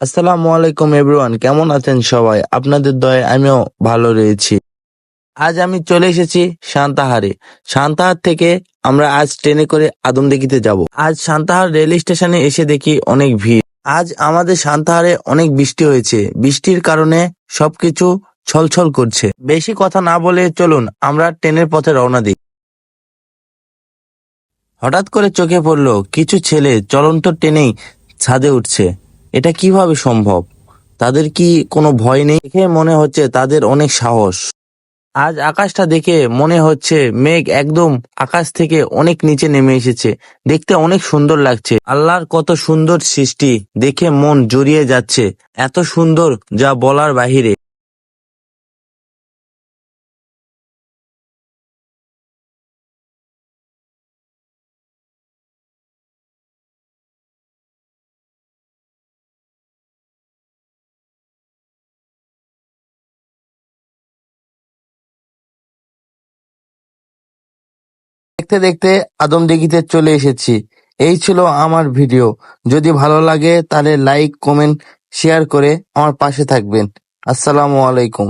আসসালামু আলাইকুম এভরিওয়ান, কেমন আছেন সবাই? আপনাদের দয়ায় আমিও ভালো রয়েছি। আজ আমি চলে এসেছি সান্তাহারে। সান্তাহার থেকে আমরা আজ ট্রেনে করে আদমদীঘিতে যাব। আজ সান্তাহার রেল স্টেশনে এসে দেখি অনেক ভিড়। আজ আমাদের সান্তাহারে অনেক বৃষ্টি হয়েছে। বৃষ্টির কারণে সবকিছু ছলছল করছে। বেশি কথা না বলে চলুন আমরা ট্রেনের পথে রওনা দিই। হঠাৎ করে চোখে পড়লো কিছু ছেলে চলন্ত ট্রেনেই ছাদে উঠছে। এটা কিভাবে সম্ভব? তাদের কি কোনো ভয় নেই? দেখে মনে হচ্ছে তাদের অনেক সাহস। আজ আকাশটা দেখে মনে হচ্ছে মেঘ একদম আকাশ থেকে অনেক নিচে নেমে এসেছে। দেখতে অনেক সুন্দর লাগছে। আল্লাহর কত সুন্দর সৃষ্টি দেখে মন জুড়িয়ে যাচ্ছে। এত সুন্দর যা বলার বাহিরে। দেখতে দেখতে আদমদীঘিতে চলে এসেছি। এই ছিল আমার ভিডিও। যদি ভালো লাগে তাহলে লাইক, কমেন্ট, শেয়ার করে আমার পাশে থাকবেন। আসসালামু আলাইকুম।